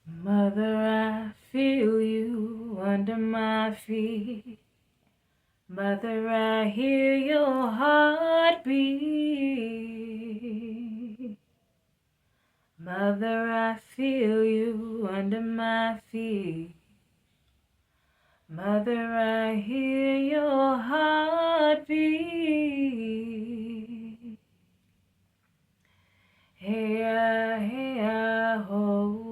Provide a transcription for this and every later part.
Mother, I feel you under my feet. Mother, I hear your heartbeat. Mother, I feel you under my feet. Mother, I hear your heartbeat. Hey, ho.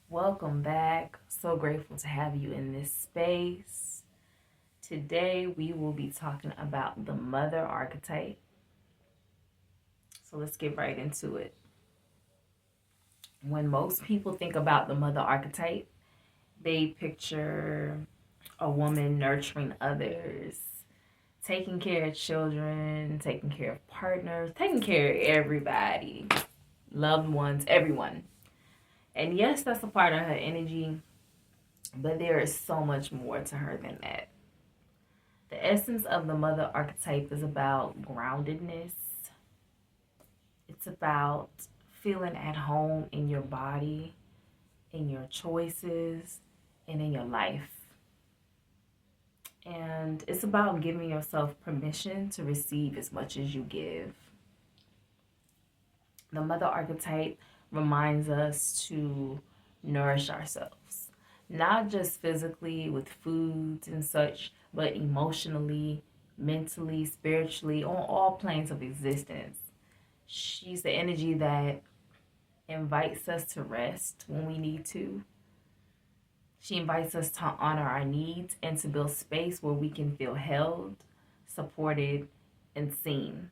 Welcome back. So grateful to have you in this space. Today we will be talking about the mother archetype. So let's get right into it. When most people think about the mother archetype, they picture a woman nurturing others, taking care of children, taking care of partners, taking care of everybody, loved ones, everyone. And yes, that's a part of her energy, but there is so much more to her than that. The essence of the mother archetype is about groundedness. It's about feeling at home in your body, in your choices, and in your life. And it's about giving yourself permission to receive as much as you give. The mother archetype reminds us to nourish ourselves, not just physically with foods and such, but emotionally, mentally, spiritually, on all planes of existence. She's the energy that invites us to rest when we need to. She invites us to honor our needs and to build space where we can feel held, supported, and seen.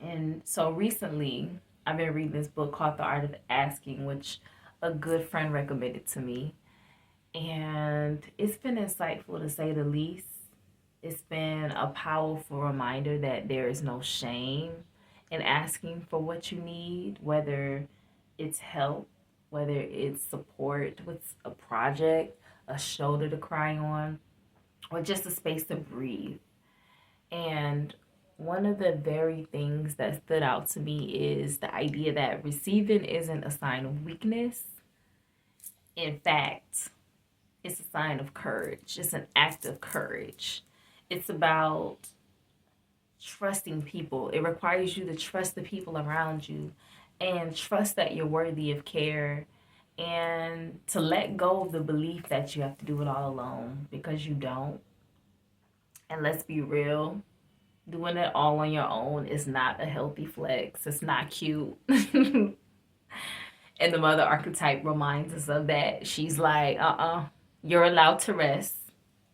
And so recently, I've been reading this book called The Art of Asking, which a good friend recommended to me. And it's been insightful to say the least. It's been a powerful reminder that there is no shame in asking for what you need, whether it's help, whether it's support with a project, a shoulder to cry on, or just a space to breathe. And one of the very things that stood out to me is the idea that receiving isn't a sign of weakness. In fact, it's a sign of courage. It's an act of courage. It's about trusting people. It requires you to trust the people around you and trust that you're worthy of care and to let go of the belief that you have to do it all alone, because you don't. And let's be real, doing it all on your own is not a healthy flex. It's not cute. And the mother archetype reminds us of that. She's like, you're allowed to rest.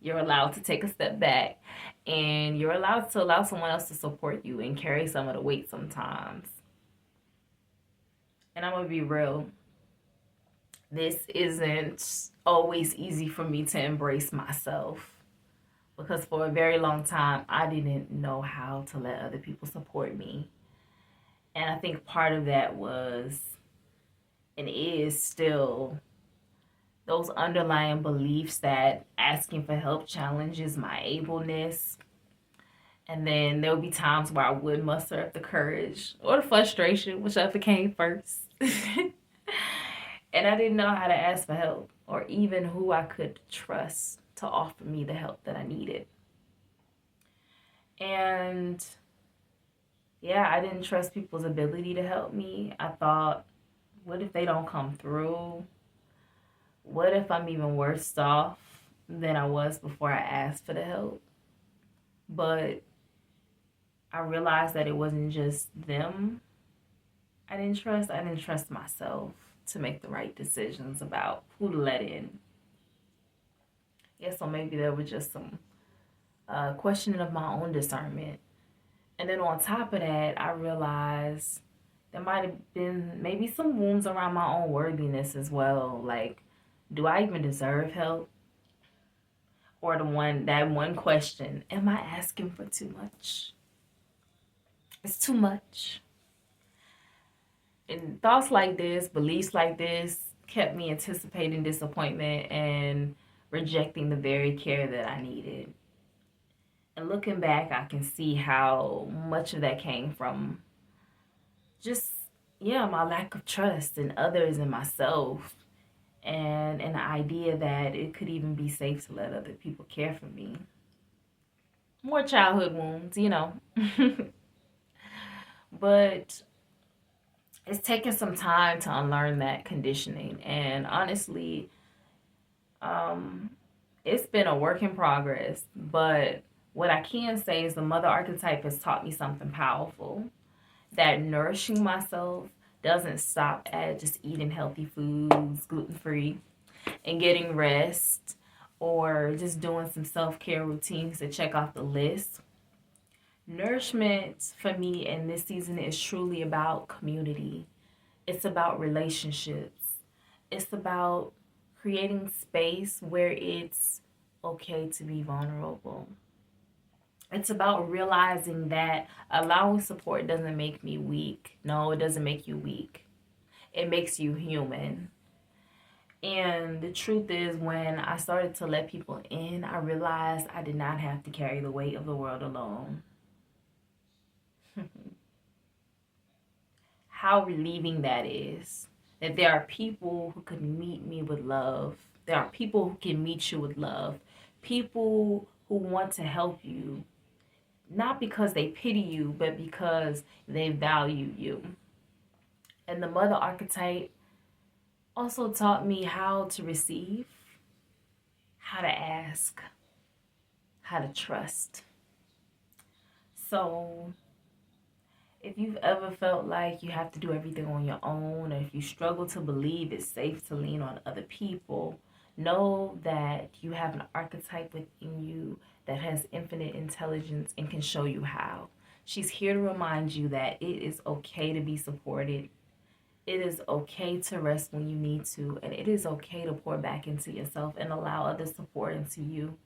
You're allowed to take a step back. And you're allowed to allow someone else to support you and carry some of the weight sometimes. And I'm going to be real. This isn't always easy for me to embrace myself, because for a very long time, I didn't know how to let other people support me. And I think part of that was and is still those underlying beliefs that asking for help challenges my ableness. And then there'll be times where I would muster up the courage or the frustration, whichever came first. And I didn't know how to ask for help or even who I could trust to offer me the help that I needed. And yeah, I didn't trust people's ability to help me. I thought, what if they don't come through? What if I'm even worse off than I was before I asked for the help? But I realized that it wasn't just them I didn't trust myself to make the right decisions about who to let in. Yeah, so maybe there was just some questioning of my own discernment. And then on top of that, I realized there might have been maybe some wounds around my own worthiness as well. Like, do I even deserve help? Or that one question, am I asking for too much? It's too much. And thoughts like this, beliefs like this kept me anticipating disappointment and rejecting the very care that I needed. And looking back, I can see how much of that came from just, yeah, my lack of trust in others and myself, and an idea that it could even be safe to let other people care for me. More childhood wounds, you know. But it's taken some time to unlearn that conditioning. And honestly, um, it's been a work in progress. But what I can say is the mother archetype has taught me something powerful, that nourishing myself doesn't stop at just eating healthy foods, gluten free, and getting rest, or just doing some self care routines to check off the list. Nourishment for me in this season is truly about community, it's about relationships, it's about creating space where it's okay to be vulnerable. It's about realizing that allowing support doesn't make me weak. No, it doesn't make you weak. It makes you human. And the truth is, when I started to let people in, I realized I did not have to carry the weight of the world alone. How relieving that is. That there are people who can meet me with love. There are people who can meet you with love. People who want to help you, not because they pity you, but because they value you. And the mother archetype also taught me how to receive, how to ask, how to trust. So, if you've ever felt like you have to do everything on your own, or if you struggle to believe it's safe to lean on other people, know that you have an archetype within you that has infinite intelligence and can show you how. She's here to remind you that it is okay to be supported. It is okay to rest when you need to, and it is okay to pour back into yourself and allow others to pour into you.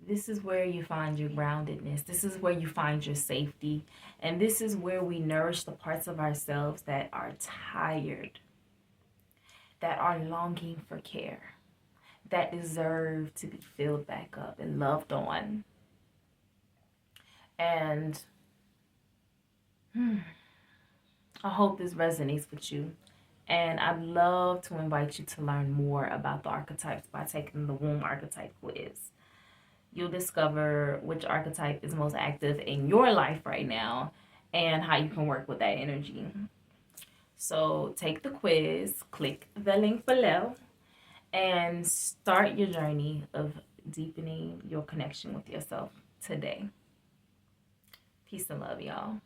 This is where you find your groundedness. This is where you find your safety. And this is where we nourish the parts of ourselves that are tired, that are longing for care, that deserve to be filled back up and loved on. And I hope this resonates with you. And I'd love to invite you to learn more about the archetypes by taking the Womb Archetype Quiz. You'll discover which archetype is most active in your life right now and how you can work with that energy. So take the quiz, click the link below, and start your journey of deepening your connection with yourself today. Peace and love, y'all.